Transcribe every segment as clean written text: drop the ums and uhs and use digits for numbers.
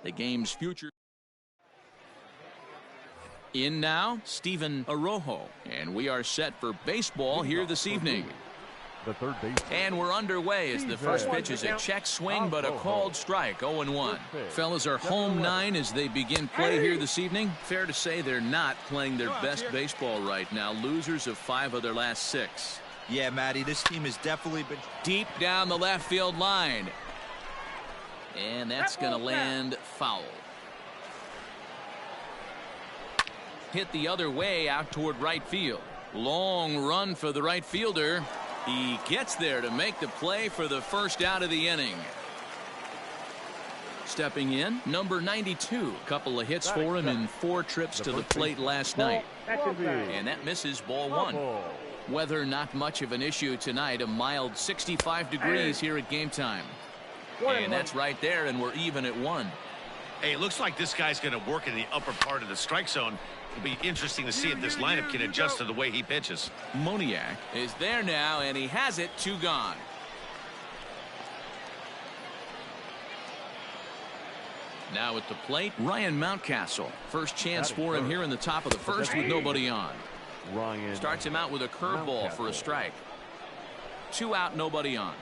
The game's future. In now, Steven Arojo. And we are set for baseball here this evening. The third base. And we're underway as the first pitch is a check swing, but a called strike, 0-1. Fellas are home 9 as they begin play here this evening. Fair to say they're not playing their best baseball right now. Losers of 5 of their last 6. Yeah, Matty, this team has definitely been deep down the left field line. And that's going to land foul. Hit the other way out toward right field. Long run for the right fielder. He gets there to make the play for the first out of the inning. Stepping in, number 92. Couple of hits for him in 4 trips to the plate last night. And that misses, ball 1. Weather not much of an issue tonight. A mild 65 degrees here at game time. And that's right there, and we're even at 1. Hey, it looks like this guy's going to work in the upper part of the strike zone. It'll be interesting to see if this lineup can adjust to the way he pitches. Moniak is there now, and he has it. 2 gone. Now at the plate, Ryan Mountcastle. First chance for him here in the top of the first with nobody on. Ryan starts him out with a curveball for a strike. 2 out, nobody on.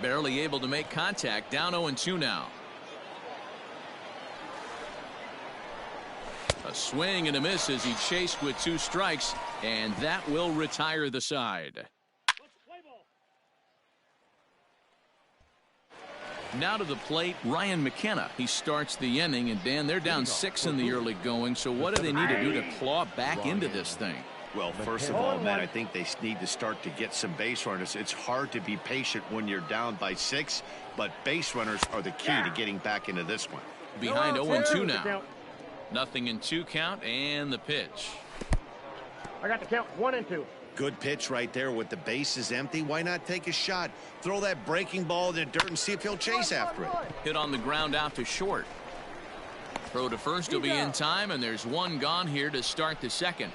Barely able to make contact. Down 0-2 now. A swing and a miss as he chased with 2 strikes, and that will retire the side. Now to the plate, Ryan McKenna. He starts the inning, and Dan, they're down 6 in the early going, so what do they need to do to claw back into this thing? Well, first of all, Matt, I think they need to start to get some base runners. It's hard to be patient when you're down by 6, but base runners are the key to getting back into this one. Behind 0-2 now. Nothing in 2 count, and the pitch. I got the count 1-2. Good pitch right there with the bases empty. Why not take a shot? Throw that breaking ball in the dirt and see if he'll chase after it. Hit on the ground out to short. Throw to first will be in time, and there's 1 gone here to start the second.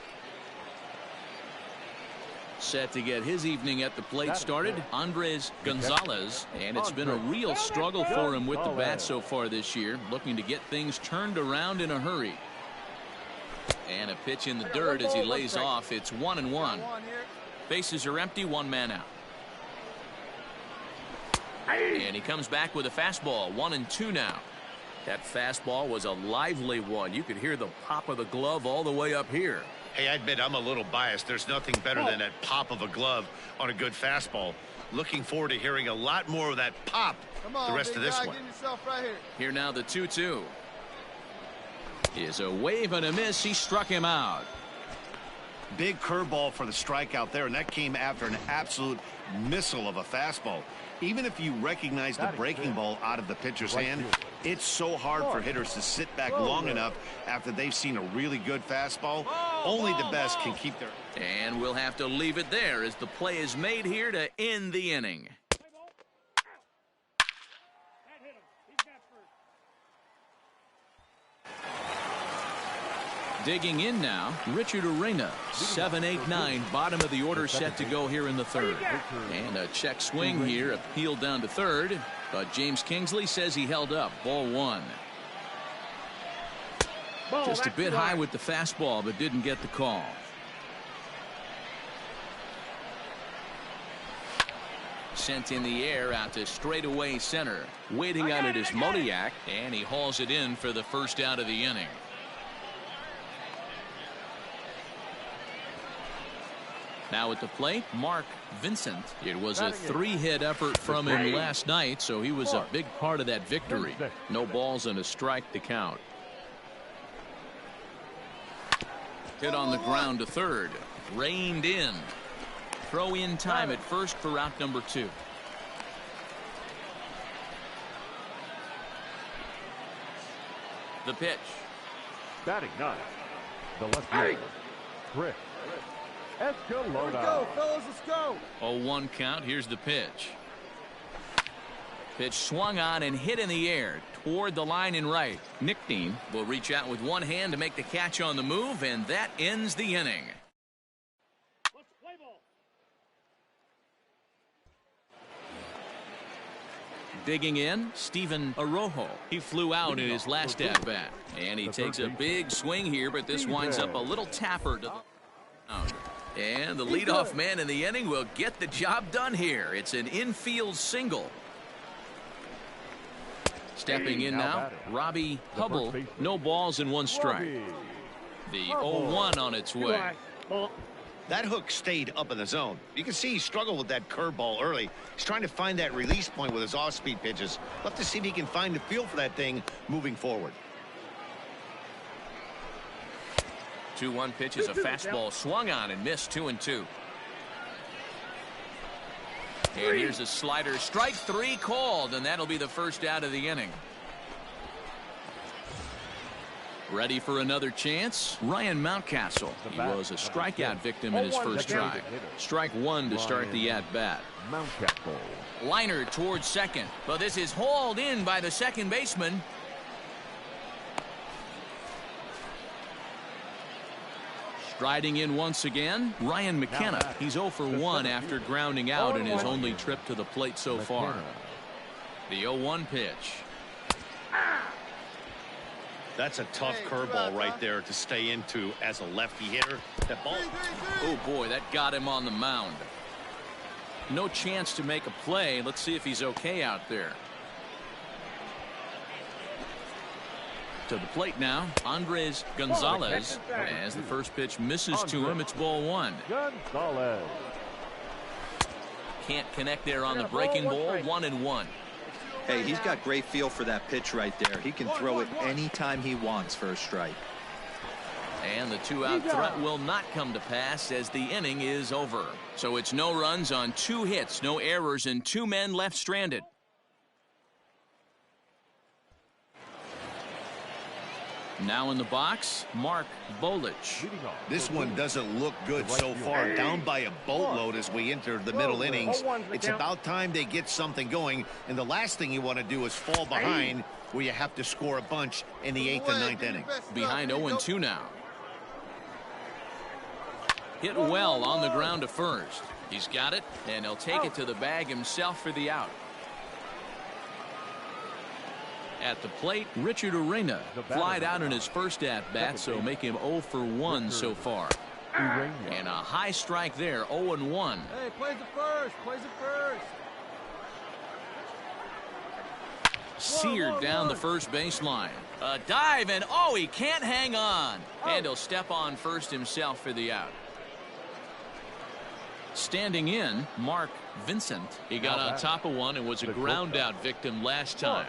Set to get his evening at the plate started, Andres Gonzalez, and it's been a real struggle for him with the bat so far this year, looking to get things turned around in a hurry. And a pitch in the dirt as he lays off. It's 1-1. Bases are empty, 1 man out. And he comes back with a fastball, 1-2 now. That fastball was a lively one. You could hear the pop of the glove all the way up here. Hey, I admit I'm a little biased. There's nothing better than that pop of a glove on a good fastball. Looking forward to hearing a lot more of that pop the rest of this one. Here now the 2-2. Is a wave and a miss. He struck him out. Big curveball for the strikeout there, and that came after an absolute missile of a fastball. Even if you recognize the breaking ball out of the pitcher's hand, it's so hard for hitters to sit back long enough after they've seen a really good fastball. Only the best can keep their... And we'll have to leave it there as the play is made here to end the inning. Digging in now, Richard Arena. 7-8-9, bottom of the order set to go here in the third. And a check swing here, appealed down to third. But James Kingsley says he held up. Ball 1. Just a bit high with the fastball, but didn't get the call. Sent in the air out to straightaway center. Waiting on it is Moniak, and he hauls it in for the first out of the inning. Now at the plate, Mark Vincent. It was a 3-hit effort from him last night, so he was a big part of that victory. No balls and a strike to count. Hit on the ground to third. Reined in. Throw in time at first for out number 2. The pitch. Batting 9. The left fielder, Chris. Let's go, fellas, let's go. 0-1 count. Here's the pitch. Pitch swung on and hit in the air toward the line in right. Nick Dean will reach out with one hand to make the catch on the move, and that ends the inning. Digging in, Steven Arrojo. He flew out in his last at-bat. And he takes a big swing here, but this winds up a little tapper to the mound. And the leadoff man in the inning will get the job done here. It's an infield single. Stepping in now, Robbie Hubbell. No balls and 1 strike. The 0-1 on its way. That hook stayed up in the zone. You can see he struggled with that curveball early. He's trying to find that release point with his off-speed pitches. Love to see if he can find the feel for that thing moving forward. 2-1 pitch is a fastball swung on and missed. 2-2. And here's a slider. Strike 3 called, and that'll be the first out of the inning. Ready for another chance? Ryan Mountcastle. He was a strikeout victim in his first try. Strike 1 to start the at-bat. Liner towards second, but this is hauled in by the second baseman. Striding in once again, Ryan McKenna. He's 0 for 1 after grounding out in his only trip to the plate so far. The 0-1 pitch. That's a tough curveball right there to stay into as a lefty hitter. That ball. Oh boy, that got him on the mound. No chance to make a play. Let's see if he's okay out there. To the plate now, Andres Gonzalez. As the first pitch misses to him, it's ball 1. Gonzalez. Can't connect there on the breaking ball. 1-1. Hey, he's got great feel for that pitch right there. He can throw it anytime he wants for a strike. And the 2-out threat will not come to pass as the inning is over. So it's no runs on 2 hits, no errors, and 2 men left stranded. Now in the box, Mark Bolich. This one doesn't look good so far. Down by a boatload as we enter the middle innings. It's about time they get something going. And the last thing you want to do is fall behind where you have to score a bunch in the 8th and 9th inning. Behind 0-2 now. Hit well on the ground to first. He's got it, and he'll take it to the bag himself for the out. At the plate, Richard Arena flied out in his first at-bat, so make him 0 for 1 so far. And a high strike there, 0-1. Hey, plays it first. Plays it first. Seared down the first baseline. A dive, and oh, he can't hang on. And he'll step on first himself for the out. Standing in, Mark Vincent. He got on top of one and was a ground-out victim last time.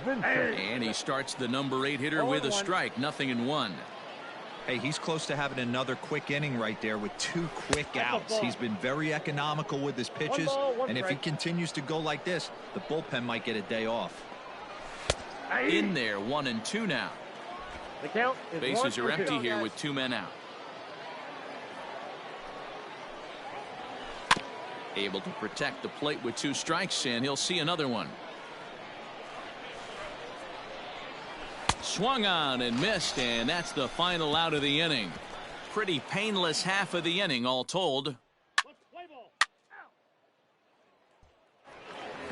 And he starts the number 8 hitter with a strike. 0-1. Hey, he's close to having another quick inning right there with 2 quick outs. He's been very economical with his pitches, and if he continues to go like this, the bullpen might get a day off. In there, 1-2 now. The count is Bases are empty here with 2 men out. Able to protect the plate with 2 strikes, and he'll see another one. Swung on and missed, and that's the final out of the inning. Pretty painless half of the inning, all told.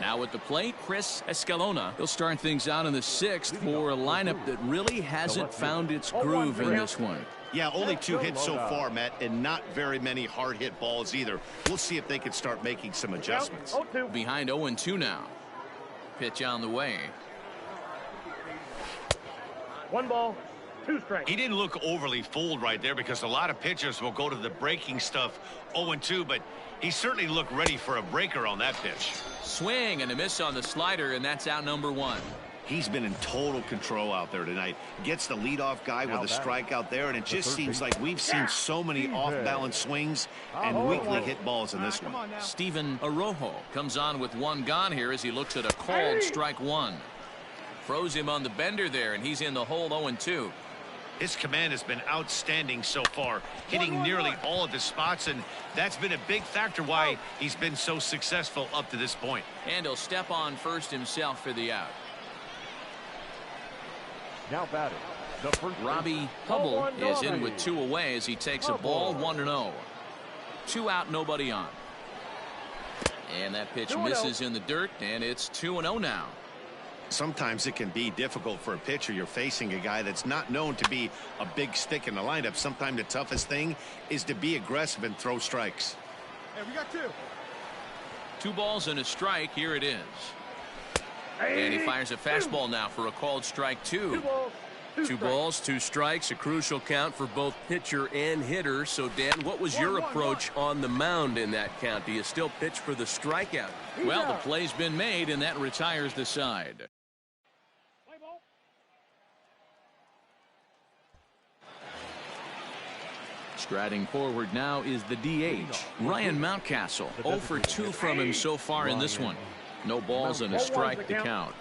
Now at the plate, Chris Escalona. He'll start things out in the 6th for a lineup that really hasn't found its groove in this one. Yeah, only 2 hits so far, Matt, and not very many hard hit balls either. We'll see if they can start making some adjustments. Behind 0-2 now. Pitch on the way. 1 ball, 2 strikes. He didn't look overly fooled right there because a lot of pitchers will go to the breaking stuff 0-2, but he certainly looked ready for a breaker on that pitch. Swing and a miss on the slider, and that's out number 1. He's been in total control out there tonight. Gets the leadoff guy with a strikeout there, and it just seems like we've seen so many off-balance swings and weakly hit balls in this one. Steven Arrojo comes on with 1 gone here as he looks at a called strike 1. Froze him on the bender there, and he's in the hole 0-2. His command has been outstanding so far, hitting nearly all of his spots, and that's been a big factor why he's been so successful up to this point. And he'll step on first himself for the out. Now batting, the first Robbie Hubbell is in with 2 away as he takes a ball. 1-0. 2 out, nobody on. And that pitch misses in the dirt, and it's 2-0 now. Sometimes it can be difficult for a pitcher. You're facing a guy that's not known to be a big stick in the lineup. Sometimes the toughest thing is to be aggressive and throw strikes. Hey, we got 2. 2 balls and a strike. Here it is. And he fires a fastball now for a called strike 2. 2 balls, 2 strikes, a crucial count for both pitcher and hitter. So, Dan, what was your approach on the mound in that count? Do you still pitch for the strikeout? Well, the play's been made, and that retires the side. Striding forward now is the DH, Ryan Mountcastle. 0 for 2 from him so far in this one. No balls and a strike to count.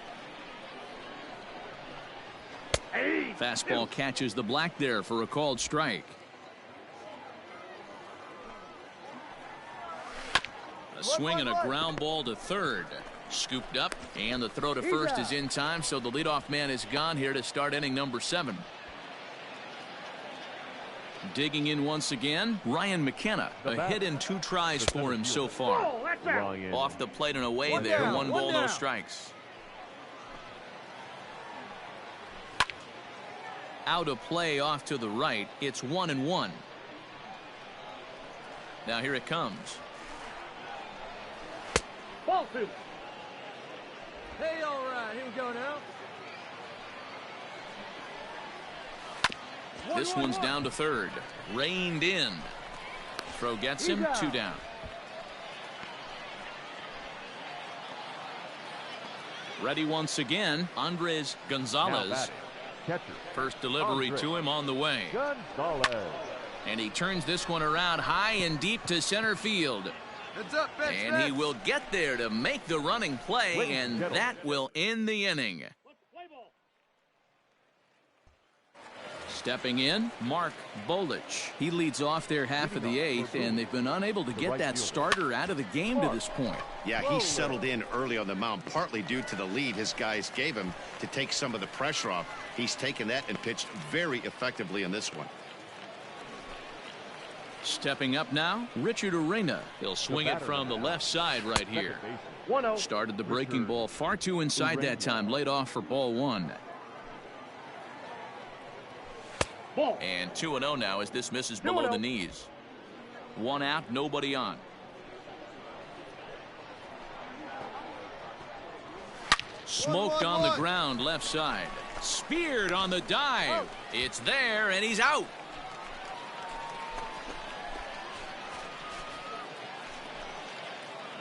Fastball catches the black there for a called strike. A swing and a ground ball to third. Scooped up, and the throw to first is in time, so the leadoff man is gone here to start inning number 7. Digging in once again, Ryan McKenna. A hit and 2 tries for him so far. Off the plate and away there. 1 ball, no strikes. Out of play off to the right. It's 1-1. Now here it comes. Ball 2. Hey, all right. Here we go now. This one's down to third. Reined in. Throw gets him. 2 down. Ready once again. Andres Gonzalez. First delivery to him on the way. Gonzalez. And he turns this one around high and deep to center field. And he will get there to make the running play, and that will end the inning. Stepping in, Mark Bolich. He leads off their half of the 8th, and they've been unable to get that starter out of the game to this point. Yeah, he settled in early on the mound, partly due to the lead his guys gave him to take some of the pressure off. He's taken that and pitched very effectively in this one. Stepping up now, Richard Arena. He'll swing it from the left side right here. Started the breaking ball far too inside that time. Laid off for ball 1. And 2-0 now as this misses below the knees. 1 out, nobody on. Smoked on the ground left side. Speared on the dive. It's there, and he's out.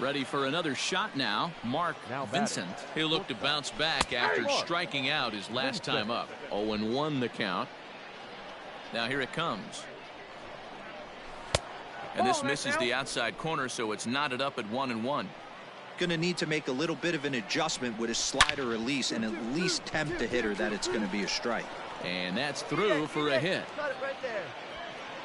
Ready for another shot now, Mark Vincent. He'll look to bounce back after striking out his last time up. 0-1 the count. Now here it comes. And this misses the outside corner, so it's knotted up at 1-1. Going to need to make a little bit of an adjustment with his slider release and at least tempt the hitter that it's going to be a strike. And that's through for a hit.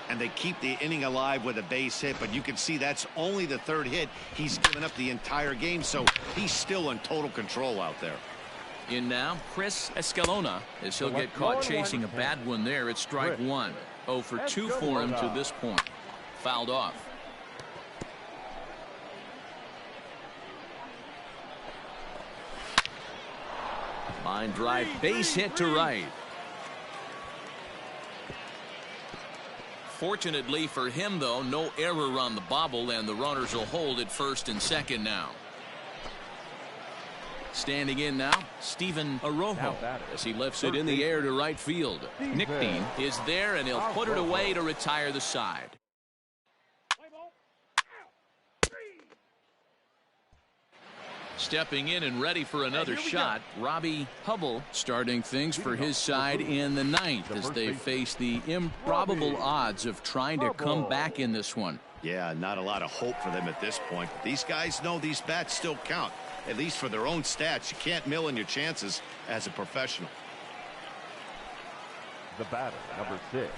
And they keep the inning alive with a base hit, but you can see that's only the 3rd hit he's given up the entire game, so he's still in total control out there. In now, Chris Escalona, as he'll get caught chasing a bad one there at strike 1. 0 for 2 for him to this point. Fouled off. Line drive, base hit to right. Fortunately for him, though, no error on the bobble, and the runners will hold at first and second now. Standing in now, Steven Arojo, as he lifts it in the air to right field. Nick Dean is there, and he'll put it away to retire the side. Stepping in and ready for another shot, Robbie Hubbell starting things for his side in the 9th as they face the improbable odds of trying to come back in this one. Yeah, not a lot of hope for them at this point. These guys know these bats still count, at least for their own stats. You can't mill in your chances as a professional. The batter, number 6.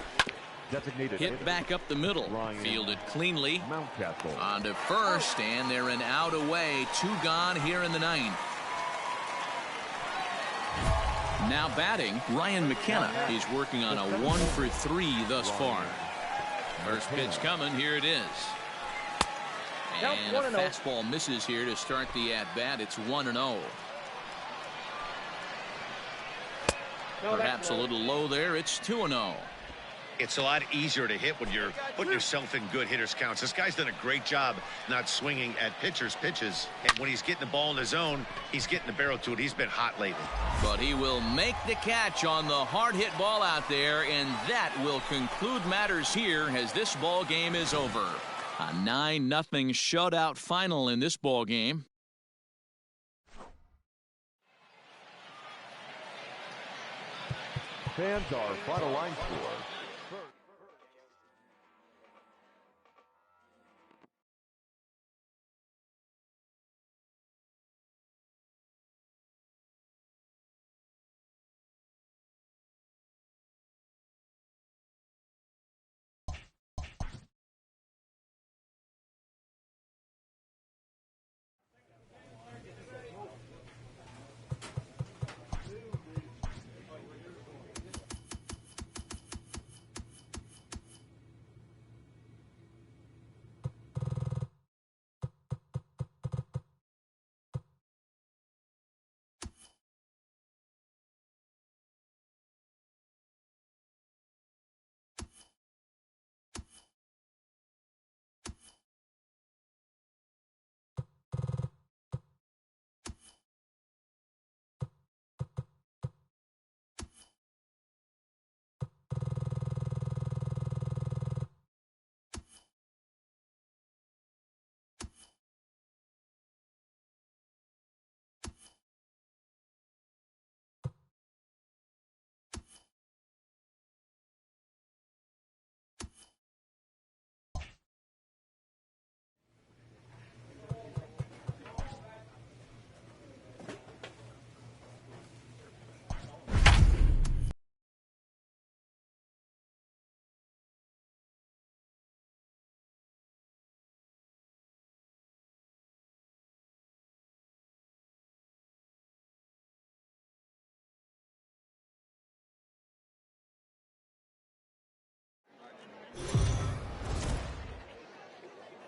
Hit back up the middle, fielded cleanly. Mountcastle. On to first, and they're an out away. 2 gone here in the 9th. Now batting, Ryan McKenna. He's working on a 1 for 3 thus far. First pitch coming, here it is. And a fastball misses here to start the at-bat. It's 1-0. Perhaps a little low there. It's 2-0. It's a lot easier to hit when you're putting yourself in good hitters counts. This guy's done a great job not swinging at pitchers' pitches. And when he's getting the ball in the zone, he's getting the barrel to it. He's been hot lately. But he will make the catch on the hard hit ball out there, and that will conclude matters here as this ball game is over. A 9-0 shutout final in this ball game. Fans are final line score.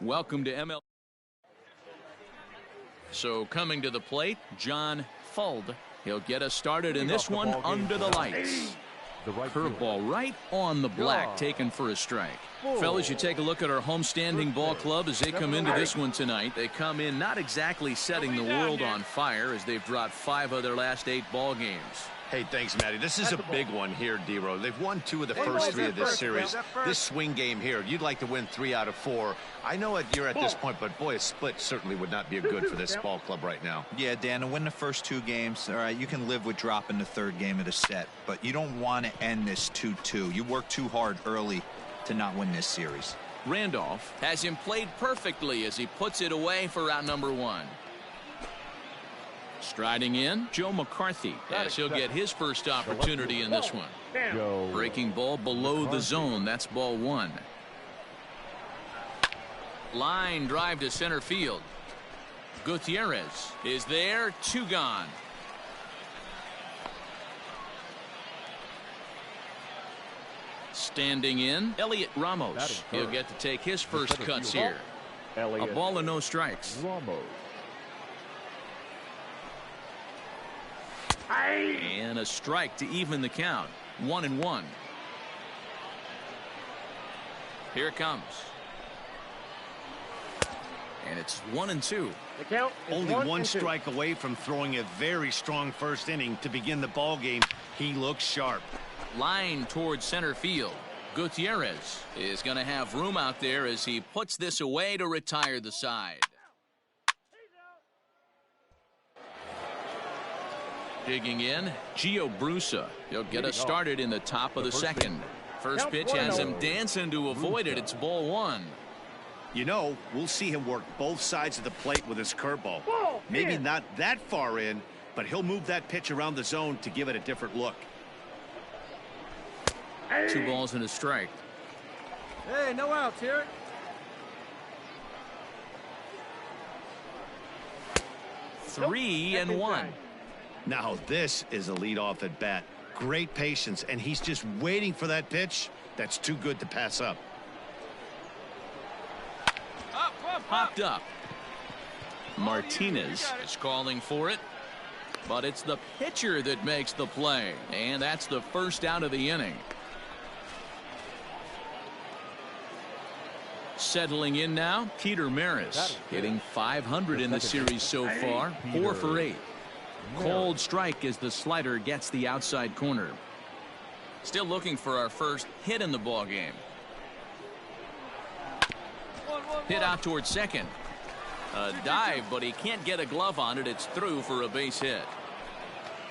Welcome to MLB. So coming to the plate, John Fuld. He'll get us started in this one under the lights. Curveball right on the black, taken for a strike. Fellas, you take a look at our homestanding ball club as they come into this one tonight. They come in not exactly setting the world on fire as they've dropped 5 of their last 8 ball games. Hey, thanks, Matty. This is a big one here, D-Row. They've won 2 of the first 3 of this series. This swing game here, you'd like to win 3 out of 4. I know you're at this point, but boy, a split certainly would not be good for this ball club right now. Yeah, Dan, to win the first 2 games, all right, you can live with dropping the 3rd game of the set, but you don't want to end this 2-2. You work too hard early to not win this series. Randolph has him played perfectly as he puts it away for out number 1. Striding in, Joe McCarthy, as he'll get his first opportunity in this one. Breaking ball below the zone. That's ball 1. Line drive to center field. Gutierrez is there. 2 gone. Standing in, Elliot Ramos. He'll get to take his first cuts here. A ball and no strikes. And a strike to even the count. 1-1. Here it comes. And it's 1-2. The count is only 1 strike away from throwing a very strong first inning to begin the ball game. He looks sharp. Line towards center field. Gutierrez is going to have room out there as he puts this away to retire the side. Digging in, Gio Brusa. He'll get us started in the top of the second. First pitch has him dancing to avoid it. It's ball 1. You know, we'll see him work both sides of the plate with his curveball. Maybe not that far in, but he'll move that pitch around the zone to give it a different look. 2 balls and a strike. Hey, no outs here. 3-1. Now this is a leadoff at bat. Great patience, and he's just waiting for that pitch. That's too good to pass up. popped up. Martinez is calling for it, but it's the pitcher that makes the play, and that's the first out of the inning. Settling in now, Peter Maris, hitting .500 in the series so far, 4 for 8. Cold strike as the slider gets the outside corner. Still looking for our first hit in the ball game. Hit out towards second. A dive, but he can't get a glove on it. It's through for a base hit.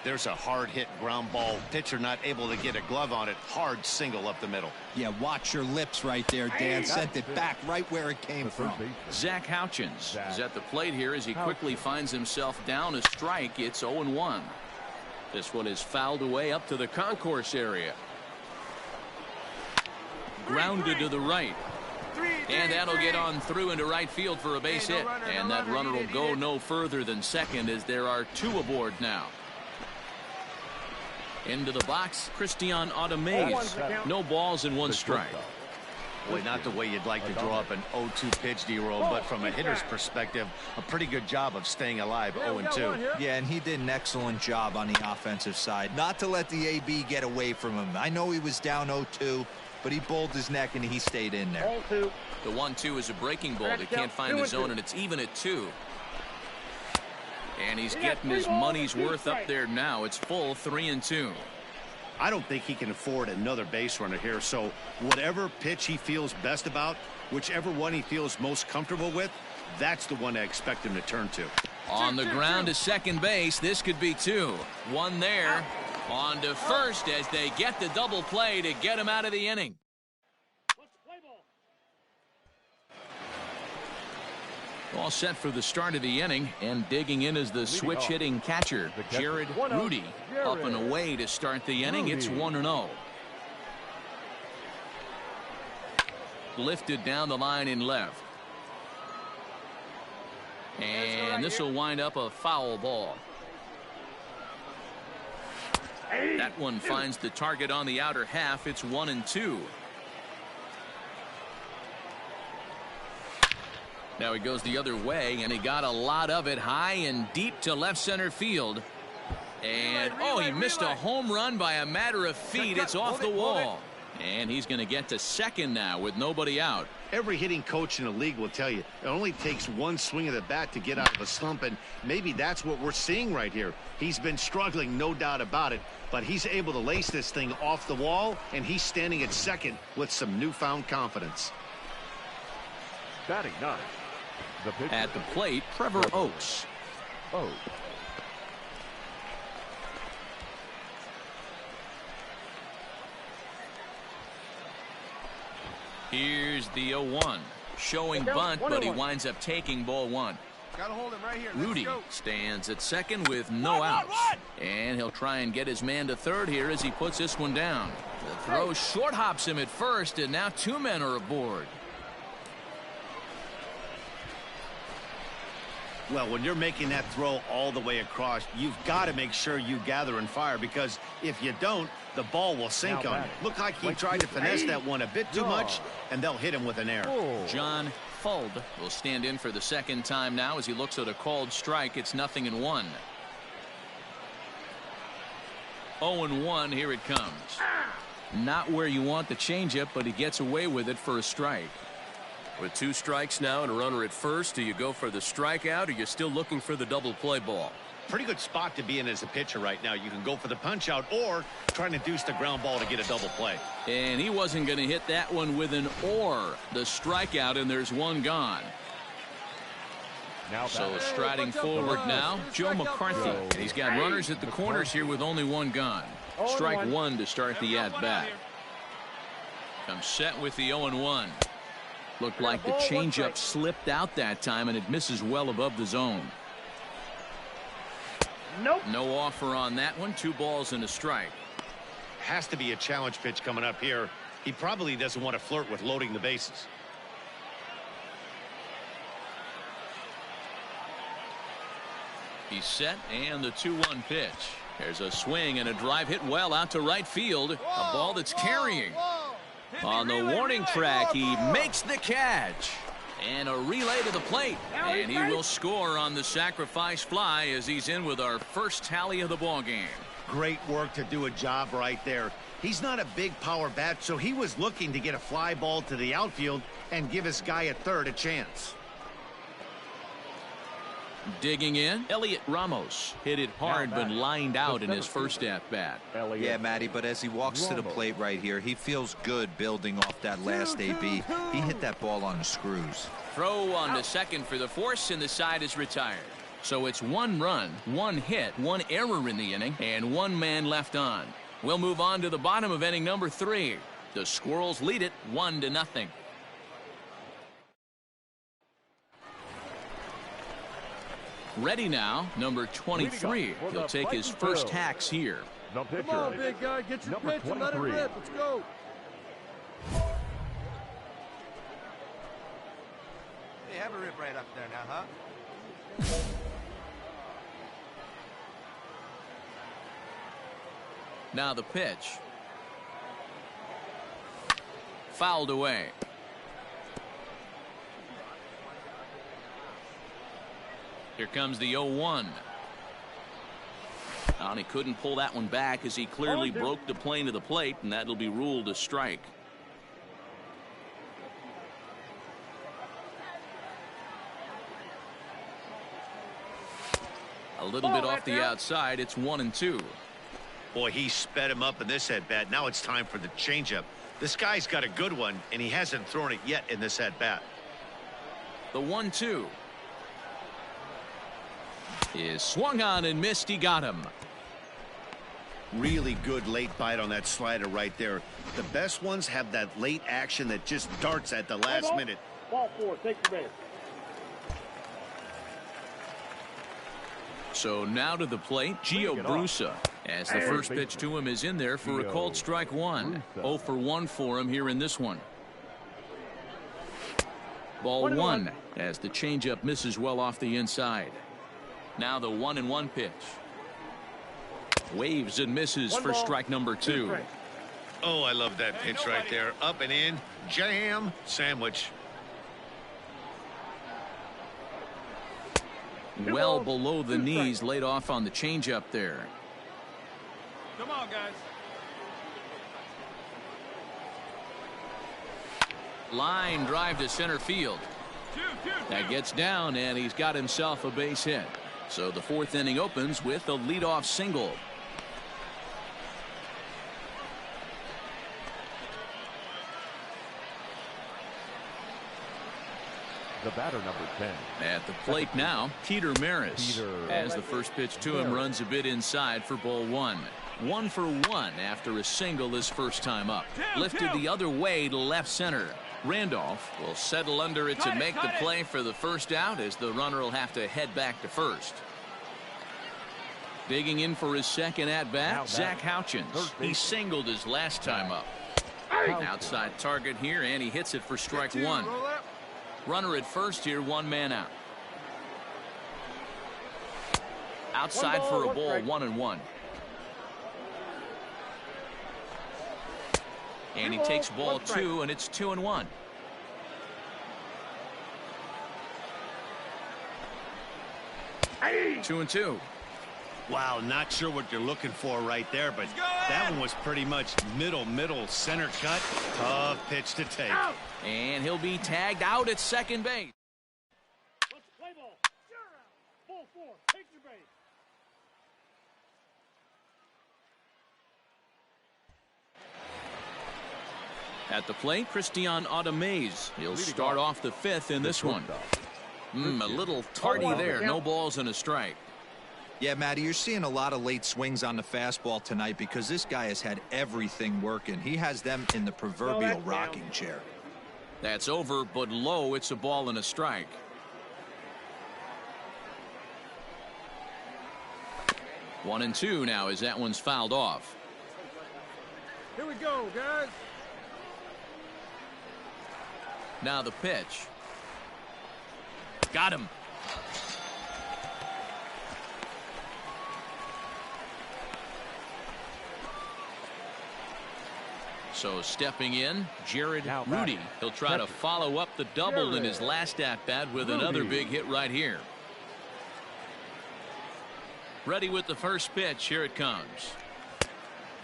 There's a hard hit ground ball. Pitcher not able to get a glove on it. Hard single up the middle. Yeah, watch your lips right there, Dan. Sent it back right where it came from. Zach Houchins is at the plate here as he quickly finds himself down a strike. It's 0-1. This one is fouled away up to the concourse area. Grounded to the right. And that'll get on through into right field for a base hit. And that runner will go no further than second as there are 2 aboard now. Into the box, Christian Audemays. No balls and 1 strike. Boy, not the way you'd like to draw up an 0-2 pitch, D-roll, but from a hitter's perspective, a pretty good job of staying alive, 0-2. Yeah, and he did an excellent job on the offensive side. Not to let the AB get away from him. I know he was down 0-2, but he bowled his neck and he stayed in there. The 1-2 is a breaking ball that can't find the zone, and it's even at 2. And he's getting his money's worth up there now. It's full 3-2. I don't think he can afford another base runner here, so whatever pitch he feels best about, whichever one he feels most comfortable with, that's the one I expect him to turn to. On the ground to second base, this could be 2. 1 there. On to first as they get the double play to get him out of the inning. All set for the start of the inning, and digging in is the switch hitting catcher, Jared Rudy. Up and away to start the inning. It's 1-0. Lifted down the line in left. And this will wind up a foul ball. That one finds the target on the outer half. It's 1-2. Now he goes the other way, and he got a lot of it high and deep to left center field. And, oh, he missed a home run by a matter of feet. It's off the wall. And he's going to get to second now with nobody out. Every hitting coach in the league will tell you it only takes 1 swing of the bat to get out of a slump, and maybe that's what we're seeing right here. He's been struggling, no doubt about it, but he's able to lace this thing off the wall, and he's standing at second with some newfound confidence. Batting 9. At the plate, Trevor Oakes. Here's the 0-1. Showing bunt, but he winds up taking ball 1. Gotta hold him right here. Rudy stands at second with no outs. And he'll try and get his man to third here as he puts this one down. The throw short hops him at first, and now 2 men are aboard. Well, when you're making that throw all the way across, you've got to make sure you gather and fire, because if you don't, the ball will sink on you. Looked like he tried to finesse that one a bit too much, and they'll hit him with an error. John Fuld will stand in for the second time now as he looks at a called strike. It's 0-1. 0-1, here it comes. Not where you want the changeup, but he gets away with it for a strike. With 2 strikes now and a runner at first, do you go for the strikeout, or you're still looking for the double play ball? Pretty good spot to be in as a pitcher right now. You can go for the punch out or trying to deuce the ground ball to get a double play. And he wasn't going to hit that one with an or. The strikeout, and there's 1 gone. So striding forward now, Joe McCarthy. And he's got runners at the corners here with only 1 gone. Strike 1 to start the at-bat. Comes set with the 0-1. Looked like the changeup slipped out that time, and it misses well above the zone. No offer on that one. 2 balls and a strike. Has to be a challenge pitch coming up here. He probably doesn't want to flirt with loading the bases. He's set, and the 2-1 pitch. There's a swing and a drive hit well out to right field. A ball that's carrying. On the warning track, he makes the catch. And a relay to the plate. And he will score on the sacrifice fly as he's in with our first tally of the ball game. Great work to do a job right there. He's not a big power bat, so he was looking to get a fly ball to the outfield and give his guy at third a chance. Digging in, Elliot Ramos hit it hard but lined out in his first at-bat. Yeah, Matty, but as he walks to the plate right here, he feels good building off that last AB. He hit that ball on the screws. Throw on to second for the force, and the side is retired. So it's 1 run, 1 hit, 1 error in the inning, and 1 man left on. We'll move on to the bottom of inning number 3. The Squirrels lead it 1-0. Ready now, number 23. He'll take his first hacks here. The pitcher. Come on, big guy. Get your pitch and let it rip. Let's go. Hey, have a rip right up there now, huh? Now the pitch. Fouled away. Here comes the 0-1. And he couldn't pull that one back as he clearly broke the plane of the plate, and that'll be ruled a strike. A little bit off the outside. It's 1-2. Boy, he sped him up in this at-bat. Now it's time for the changeup. This guy's got a good one, and he hasn't thrown it yet in this at-bat. The 1-2 is swung on and missed. He got him. Really good late bite on that slider right there. The best ones have that late action that just darts at the last minute. Ball 4, take your base. So now to the plate, Gio Brusa, as the first pitch to him is in there for a called strike 1. 0 for 1 for him here in this one. Ball 1 as the changeup misses well off the inside. Now the 1-1 pitch. Waves and misses for strike number 2. Oh, I love that pitch right there. Up and in, jam, sandwich. Well below the knees, laid off on the changeup there. Come on, guys. Line drive to center field. That gets down, and he's got himself a base hit. So the 4th inning opens with a leadoff single. The batter, number 10. At the plate now, Peter Maris, as the first pitch to him runs a bit inside for ball 1. 1 for 1 after a single his first time up. Lifted the other way to left center. Randolph will settle under it to make the play for the first out, as the runner will have to head back to first. Digging in for his second at-bat, Zach Houchins. He singled his last time up. Outside target here, and he hits it for strike 1. Runner at first here, 1 man out. Outside for a ball, 1-1. And he takes ball 2, and it's 2-1. Hey. 2-2. Wow, not sure what you're looking for right there, but that one was pretty much middle center cut. Tough pitch to take. And he'll be tagged out at second base. Let's play ball. Ball 4, take your base. At the plate, Christian Ademaze. He'll start off the 5th in this one. A little tardy there. No balls and a strike. Yeah, Matty, you're seeing a lot of late swings on the fastball tonight because this guy has had everything working. He has them in the proverbial rocking chair. That's over, but low. It's a ball and a strike. One and two now as that one's fouled off. Here we go, guys. Now the pitch. Got him. So stepping in, Jared Rudy. He'll try to follow up the double in his last at-bat with another big hit right here. Ready with the first pitch. Here it comes.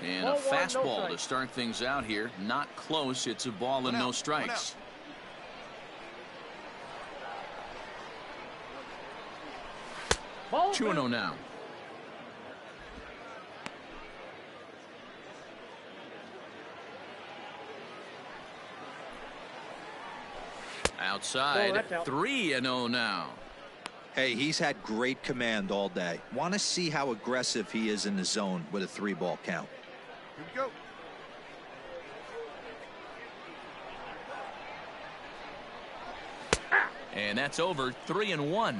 And a fastball to start things out here. Not close. It's a ball and no strikes. Ball 2-0 now. Outside, 3-0 now. Hey, he's had great command all day. Want to see how aggressive he is in the zone with a 3-ball count. Here we go. And that's over. 3-1.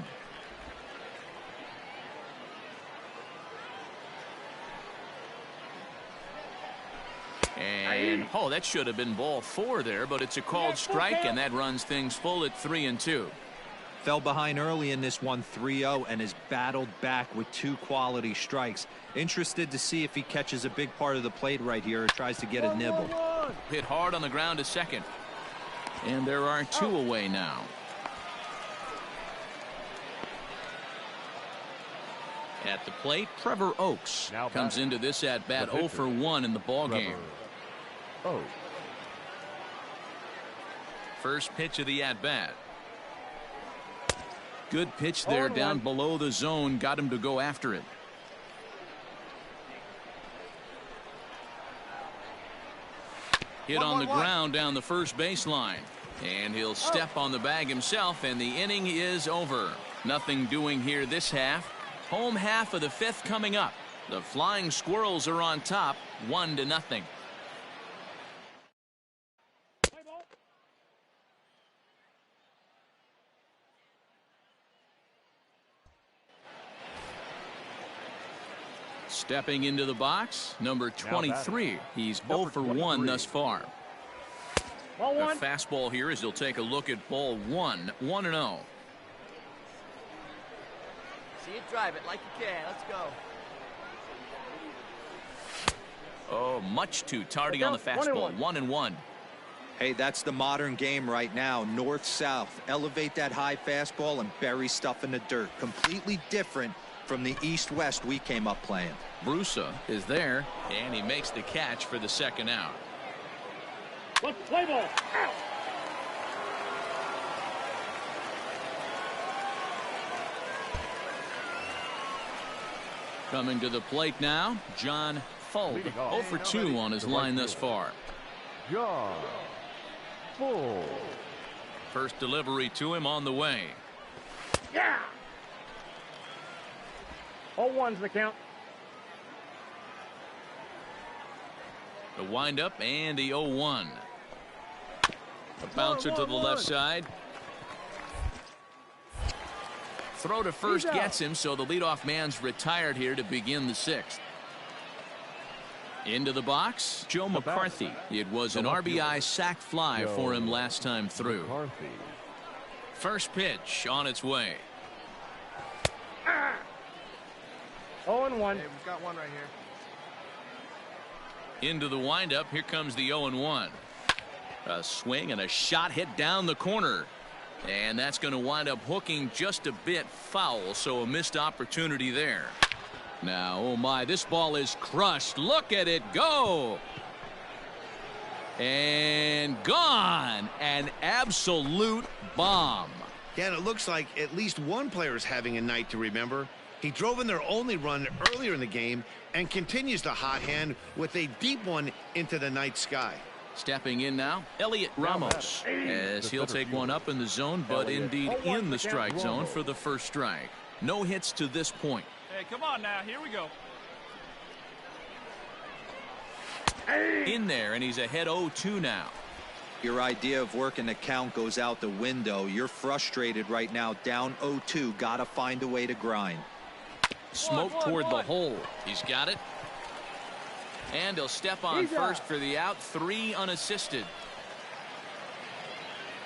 And oh, that should have been ball 4 there, but it's a called strike, and that runs things full at 3-2. Fell behind early in this one 3-0 and has battled back with 2 quality strikes. Interested to see if he catches a big part of the plate right here or tries to get a nibble. Hit hard on the ground to second. And there are 2 away now. At the plate, Trevor Oaks comes into this at bat 0 for 1 in the ball game. First pitch of the at bat. Good pitch there down below the zone. Got him to go after it. Hit on the ground down the first baseline. And he'll step on the bag himself, and the inning is over. Nothing doing here this half. Home half of the 5th coming up. The Flying Squirrels are on top, 1-0. Stepping into the box, number 23. He's 0 for 1 thus far. A fastball here as he'll take a look at ball 1. 1-0. See it, drive it like you can. Let's go. Oh, much too tardy on the fastball. 1-1. Hey, that's the modern game right now. North-south. Elevate that high fastball and bury stuff in the dirt. Completely different from the east-west we came up playing. Brusa is there, and he makes the catch for the second out. Let's play ball. Out. Coming to the plate now, John Fold. 0 for 2 on his line thus far. John Fold. First delivery to him on the way. Yeah. 0-1's the count. The windup and the 0-1. A bouncer to the left side. Throw to first gets him, so the leadoff man's retired here to begin the 6th. Into the box, Joe McCarthy. It was an RBI sac fly for him last time through. First pitch on its way. 0-1. Hey, we've got one right here. Into the windup. Here comes the 0-1. A swing and a shot hit down the corner. And that's going to wind up hooking just a bit foul, so a missed opportunity there. Now, oh my, this ball is crushed. Look at it go. And gone. An absolute bomb. Yeah, and it looks like at least one player is having a night to remember. He drove in their only run earlier in the game and continues the hot hand with a deep one into the night sky. Stepping in now, Elliot Ramos, as he'll take one up in the zone, but indeed in the strike zone for the first strike. No hits to this point. Hey, come on now. Here we go. In there, and he's ahead 0-2 now. Your idea of working the count goes out the window. You're frustrated right now, down 0-2. Got to find a way to grind. Smoke toward the hole. He's got it. And he'll step on first for the out. 3 unassisted.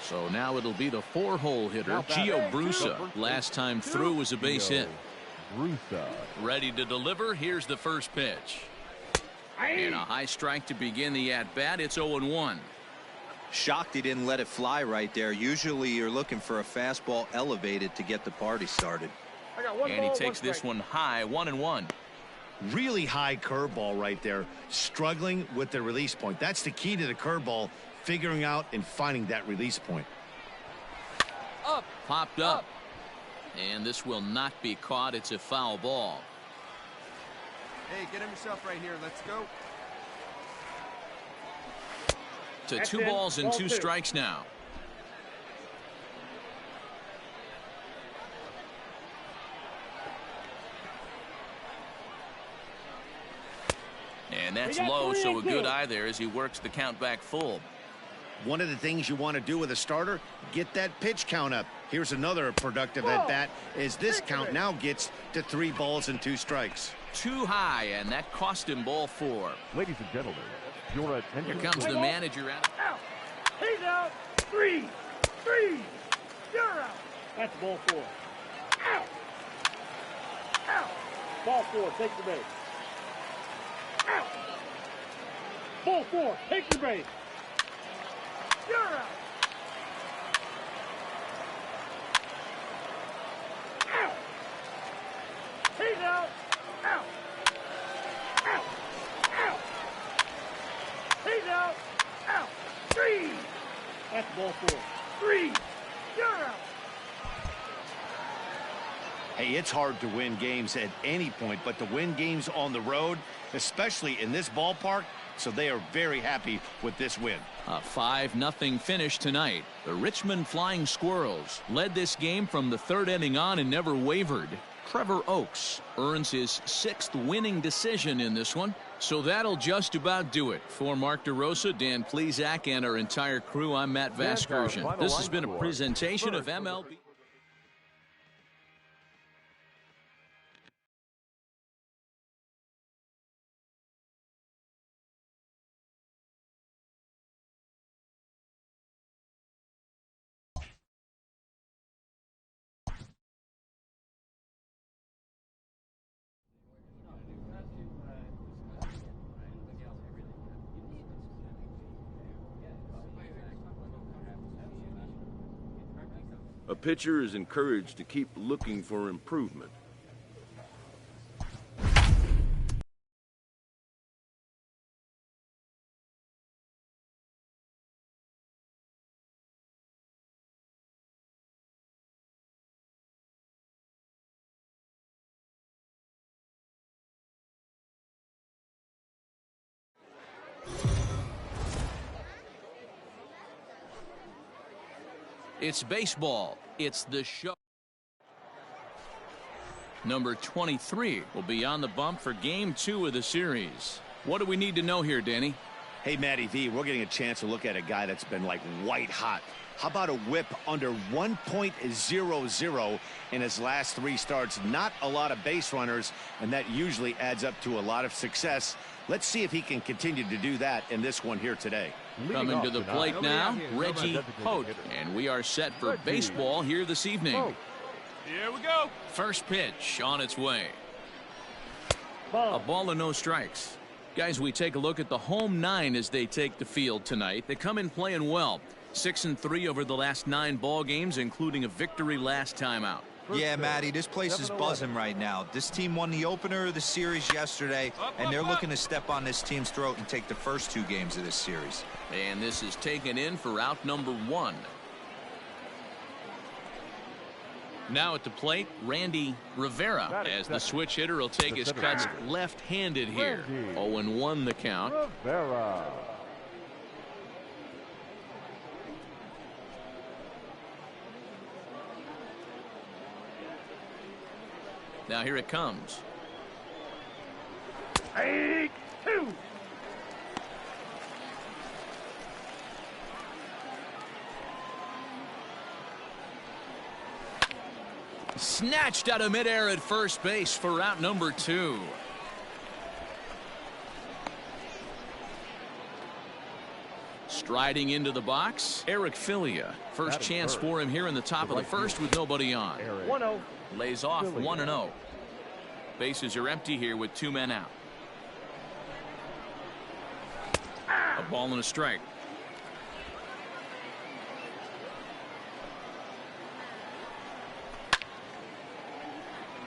So now it'll be the 4-hole hitter, Gio Brusa. Last time through was a base hit. Ready to deliver. Here's the first pitch. And a high strike to begin the at-bat. It's 0-1. Shocked he didn't let it fly right there. Usually you're looking for a fastball elevated to get the party started. And he takes this one high, 1-1. Really high curveball right there. Struggling with the release point. That's the key to the curveball, figuring out and finding that release point. Up. Popped up. And this will not be caught. It's a foul ball. Hey, get him yourself right here. Let's go. To 2 balls and 2 strikes now. And that's low, so a good eye there as he works the count back full. One of the things you want to do with a starter, get that pitch count up. Here's another productive at bat as this count now gets to 3 balls and 2 strikes. Too high, and that cost him ball 4. Ladies and gentlemen, your attention. Here comes the manager out. He's out. 3. You're out. That's ball 4. Out. Ball 4. Take the base. Out. Ball 4. Take the base. You're out. Out. He's out. Out. He's out. 3. That's ball 4. 3. You're out. Hey, it's hard to win games at any point, but to win games on the road, especially in this ballpark, so they are very happy with this win. A 5-0 finish tonight. The Richmond Flying Squirrels led this game from the 3rd inning on and never wavered. Trevor Oakes earns his 6th winning decision in this one. So that'll just about do it. For Mark DeRosa, Dan Plesac, and our entire crew, I'm Matt Vasgersian. This has been a presentation of MLB. A pitcher is encouraged to keep looking for improvement. It's baseball. It's the show. Number 23 will be on the bump for game 2 of the series. What do we need to know here, Danny? Hey, Matty V, we're getting a chance to look at a guy that's been like white hot. How about a whip under 1.00 in his last 3 starts? Not a lot of base runners, and that usually adds up to a lot of success. Let's see if he can continue to do that in this one here today. Coming to the plate now, Reggie Holt, and we are set for baseball here this evening. Here we go. First pitch on its way. A ball and no strikes. Guys, we take a look at the home 9 as they take the field tonight. They come in playing well. 6-3 over the last 9 ball games, including a victory last time out. Yeah, Matty, this place is buzzing right now. This team won the opener of the series yesterday, and they're looking to step on this team's throat and take the first 2 games of this series. And this is taken in for out number 1. Now at the plate, Randy Rivera, as the switch hitter will take his cuts left-handed here. 0-1 the count. Rivera. Now here it comes. Take 2. Snatched out of midair at first base for out number 2. Striding into the box, Eric Filia. First chance for him here in the top of the first with nobody on. 1-0. Lays off 1-0. Bases are empty here with 2 men out. A ball and a strike.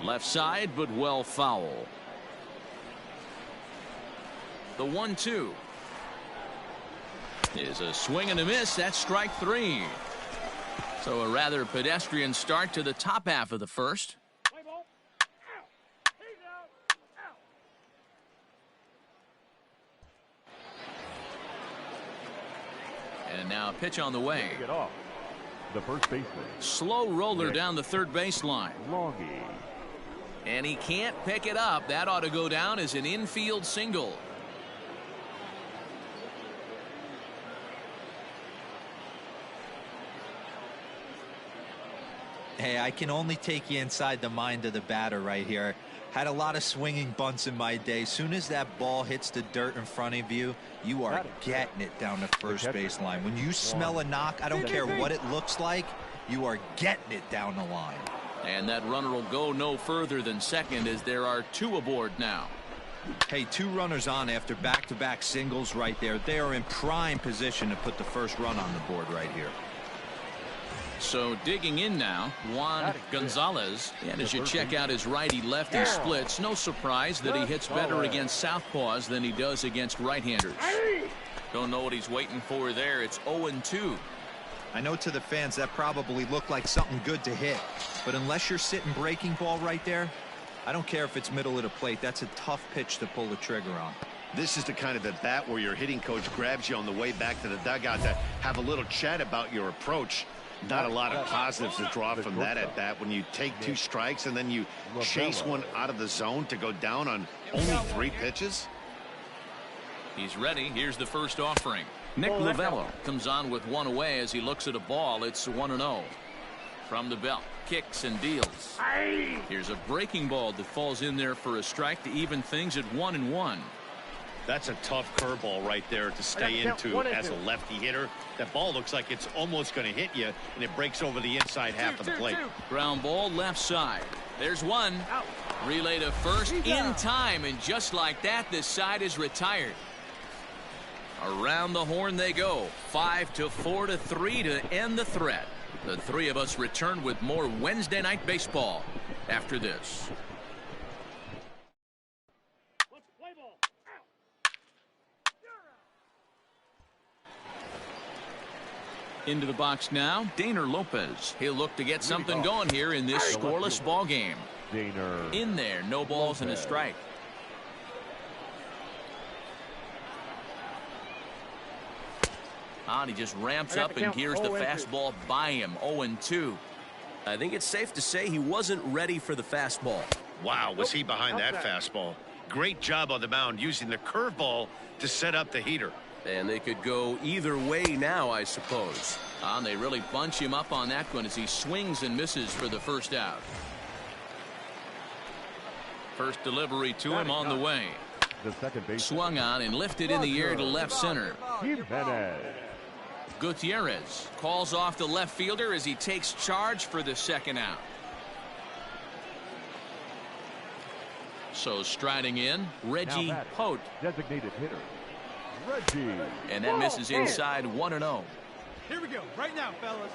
Left side, but well foul. The 1-2 is a swing and a miss. That's strike 3. So a rather pedestrian start to the top half of the first. And now a pitch on the way. Get off. The first baseman. Slow roller down the third baseline. Longy. And he can't pick it up. That ought to go down as an infield single. Hey, I can only take you inside the mind of the batter right here. Had a lot of swinging bunts in my day. Soon as that ball hits the dirt in front of you, you are getting it down the first baseline. When you smell a knock, I don't care what it looks like, you are getting it down the line. And that runner will go no further than second as there are 2 aboard now. Hey, 2 runners on after back-to-back singles right there. They are in prime position to put the first run on the board right here. So digging in now, Juan Gonzalez. And as you check out his righty-lefty splits, no surprise that he hits better against southpaws than he does against right-handers. Don't know what he's waiting for there. It's 0-2. I know to the fans that probably looked like something good to hit, but unless you're sitting breaking ball right there, I don't care if it's middle of the plate. That's a tough pitch to pull the trigger on. This is the kind of at bat where your hitting coach grabs you on the way back to the dugout to have a little chat about your approach. Not a lot of positives to draw from that at bat when you take 2 strikes and then you chase one out of the zone to go down on only 3 pitches. He's ready. Here's the first offering. Nick Rivera comes on with 1 away as he looks at a ball. It's 1-0. From the belt, kicks and deals. Here's a breaking ball that falls in there for a strike to even things at 1-1. That's a tough curveball right there to stay into as a lefty hitter. That ball looks like it's almost going to hit you, and it breaks over the inside half of the plate. Ground ball left side. There's one. Relay to first in time, and just like that, this side is retired. Around the horn they go. 5-4-3 to end the threat. The 3 of us return with more Wednesday Night Baseball after this. Into the box now, Daner Lopez. He'll look to get something going here in this scoreless ball game. In there, no balls and a strike. And he just ramps up and gears the fastball by him. 0-2. I think it's safe to say he wasn't ready for the fastball. Wow, was he behind that fastball? Great job on the mound using the curveball to set up the heater. And they could go either way now, I suppose. And they really bunch him up on that one as he swings and misses for the first out. First delivery to him on the way. The second base swung on and lifted in the air to left center. Gutierrez calls off the left fielder as he takes charge for the second out. So striding in, Reggie Pote. Designated hitter. Reggie. And that misses inside 1-0. Here we go, right now, fellas.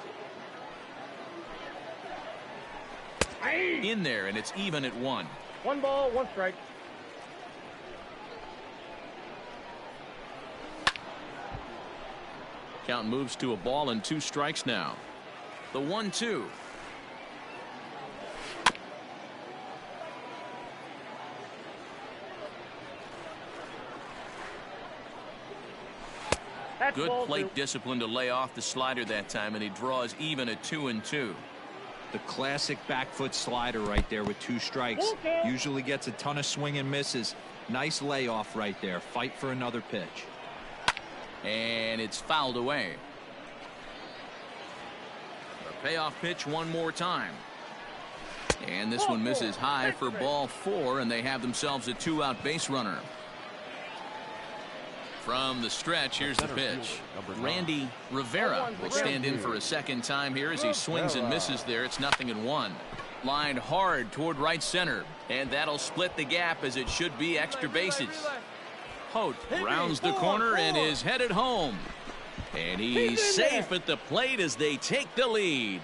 In there, and it's even at 1. 1 ball, 1 strike. Count moves to a ball and 2 strikes now. The 1-2. Good plate discipline to lay off the slider that time, and he draws even at 2-2. The classic back foot slider right there with 2 strikes. Usually gets a ton of swing and misses. Nice layoff right there. Fight for another pitch. And it's fouled away. A payoff pitch one more time. And this one misses high for ball 4, and they have themselves a 2-out base runner. From the stretch, here's the pitch. Randy Rivera will stand in for a second time here as he swings and misses there. It's 0-1. Lined hard toward right center, and that'll split the gap as it should be extra bases. Holt rounds the corner and is headed home. And he's safe at the plate as they take the lead.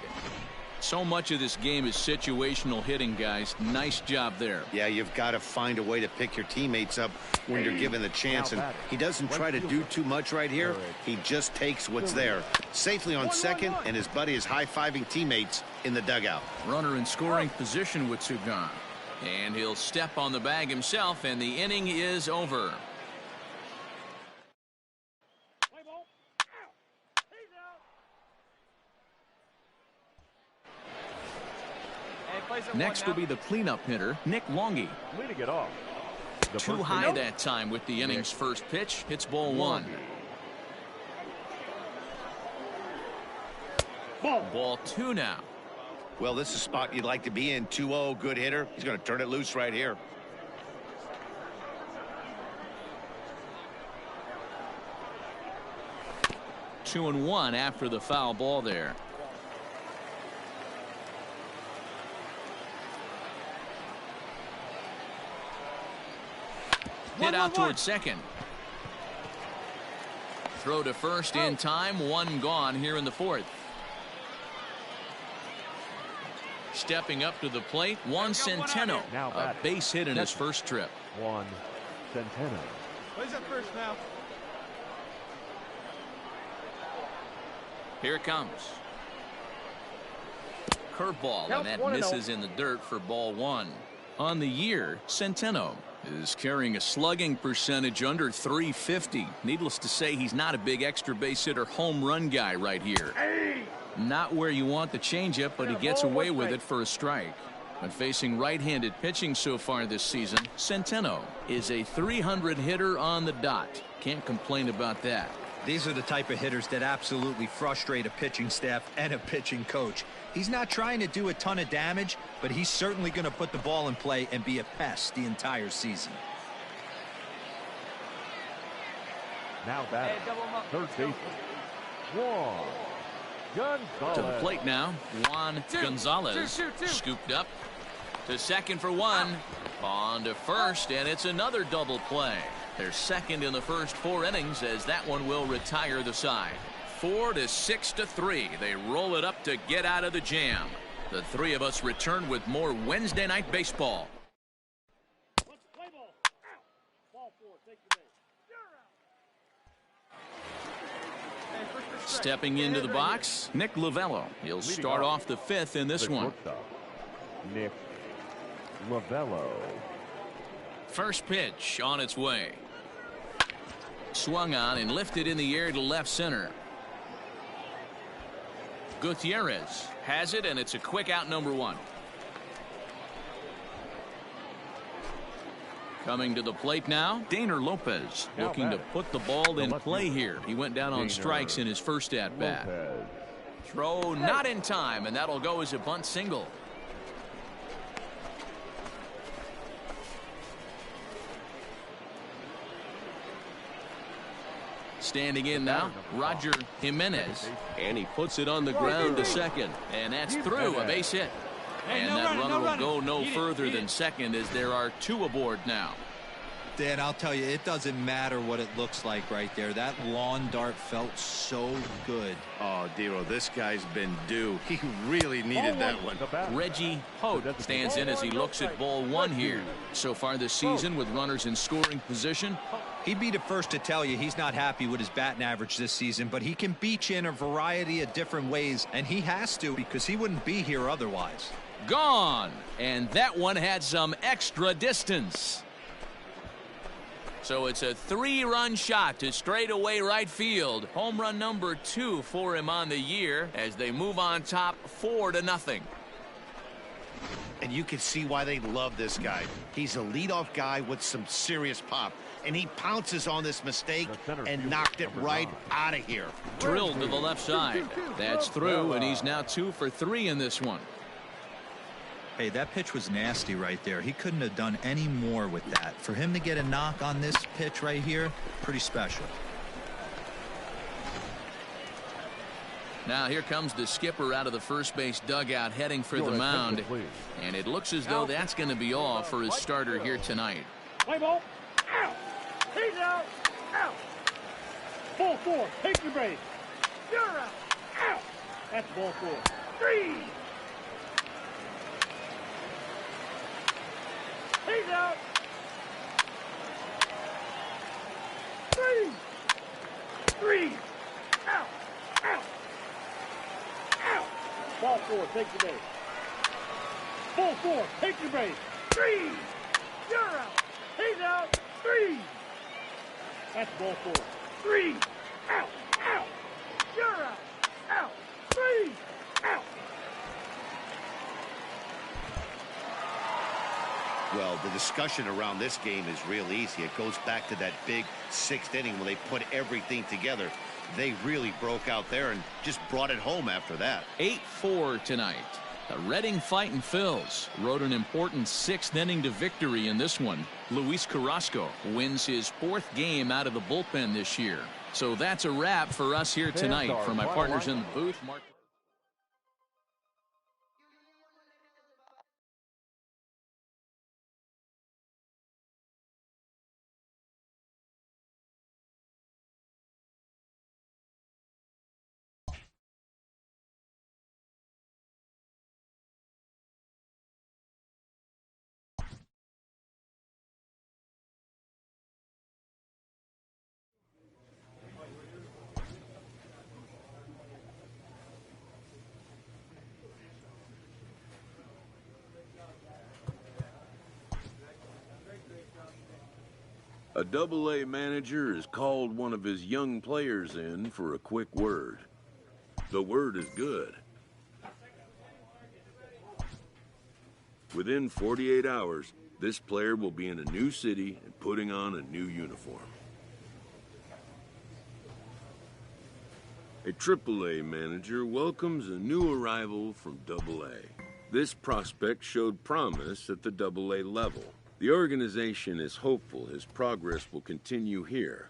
So much of this game is situational hitting, guys. Nice job there. Yeah, you've got to find a way to pick your teammates up when you're given the chance. And he doesn't try to do too much right here. He just takes what's there. Safely on second, and his buddy is high-fiving teammates in the dugout. Runner in scoring position with two gone. And he'll step on the bag himself, and the inning is over. Next will be the cleanup hitter, Nick Longy. Leading it off. Too high that time with the inning's first pitch. Hits ball one. Ball two now. Well, this is a spot you'd like to be in. 2-0, good hitter. He's going to turn it loose right here. Two and one after the foul ball there. Hit out towards second. Throw to first in time. One gone here in the fourth. Stepping up to the plate, Juan Centeno. A base hit in his first trip. Juan Centeno. Plays up first now. Here it comes. Curveball, and that misses in the dirt for ball one. On the year, Centeno is carrying a slugging percentage under .350. Needless to say, he's not a big extra base hitter home run guy right here. Not where you want the changeup, but he gets away with it for a strike. When facing right-handed pitching so far this season, Centeno is a .300 hitter on the dot. Can't complain about that. These are the type of hitters that absolutely frustrate a pitching staff and a pitching coach. He's not trying to do a ton of damage, but he's certainly going to put the ball in play and be a pest the entire season. Now back. Third baseman, Juan Gonzalez. To the plate now, Juan Gonzalez. Scooped up to second for one. On to first, and it's another double play. They're second in the first 4 innings as that one will retire the side. 4-6-3. They roll it up to get out of the jam. The three of us return with more Wednesday Night Baseball. Stepping into the box, Nick Lovello. He'll start off the 5th in this one. Nick Lovello. First pitch on its way. Swung on and lifted in the air to left center. Gutierrez has it, and it's a quick out, number 1. Coming to the plate now, Daner Lopez looking to put the ball in play here. He went down on strikes in his first at bat. Throw not in time, and that'll go as a bunt single. Standing in now, Roger Jimenez, and he puts it on the ground to second, and that's through, a base hit. And that runner will go no further than second as there are 2 aboard now. Dan, I'll tell you, it doesn't matter what it looks like right there. That lawn dart felt so good. Oh, Dero, this guy's been due. He really needed that one. Reggie Holt stands in as he looks at ball 1 here. So far this season with runners in scoring position. He'd be the first to tell you he's not happy with his batting average this season, but he can beat you in a variety of different ways, and he has to because he wouldn't be here otherwise. Gone, and that one had some extra distance. So it's a 3-run shot to straightaway right field. Home run number 2 for him on the year as they move on top 4-0. And you can see why they love this guy. He's a leadoff guy with some serious pop, and he pounces on this mistake and knocked it right out of here. Drilled to the left side. That's through, and he's now 2 for 3 in this one. Hey, that pitch was nasty right there. He couldn't have done any more with that. For him to get a knock on this pitch right here, pretty special. Now here comes the skipper out of the first base dugout heading for the mound. And it looks as though that's going to be all for his starter here tonight. He's out. Out. Ball 4. Take your base. You're out. Out. That's ball 4. 3. He's out. 3. 3. Out. Out. Out. Ball 4. Take your base. Ball 4. Take your base. 3. You're out. He's out. 3. That's ball 4. 3. Out. Out. You're out. Out. 3. Out. Well, the discussion around this game is real easy. It goes back to that big 6th inning when they put everything together. They really broke out there and just brought it home after that. 8-4 tonight. The Reading Fightin' Phils rode an important 6th inning to victory in this one. Luis Carrasco wins his 4th game out of the bullpen this year. So that's a wrap for us here tonight. For my partners in the booth, Mark. A Double-A manager has called one of his young players in for a quick word. The word is good. Within 48 hours, this player will be in a new city and putting on a new uniform. A Triple-A manager welcomes a new arrival from Double-A. This prospect showed promise at the Double-A level. The organization is hopeful his progress will continue here.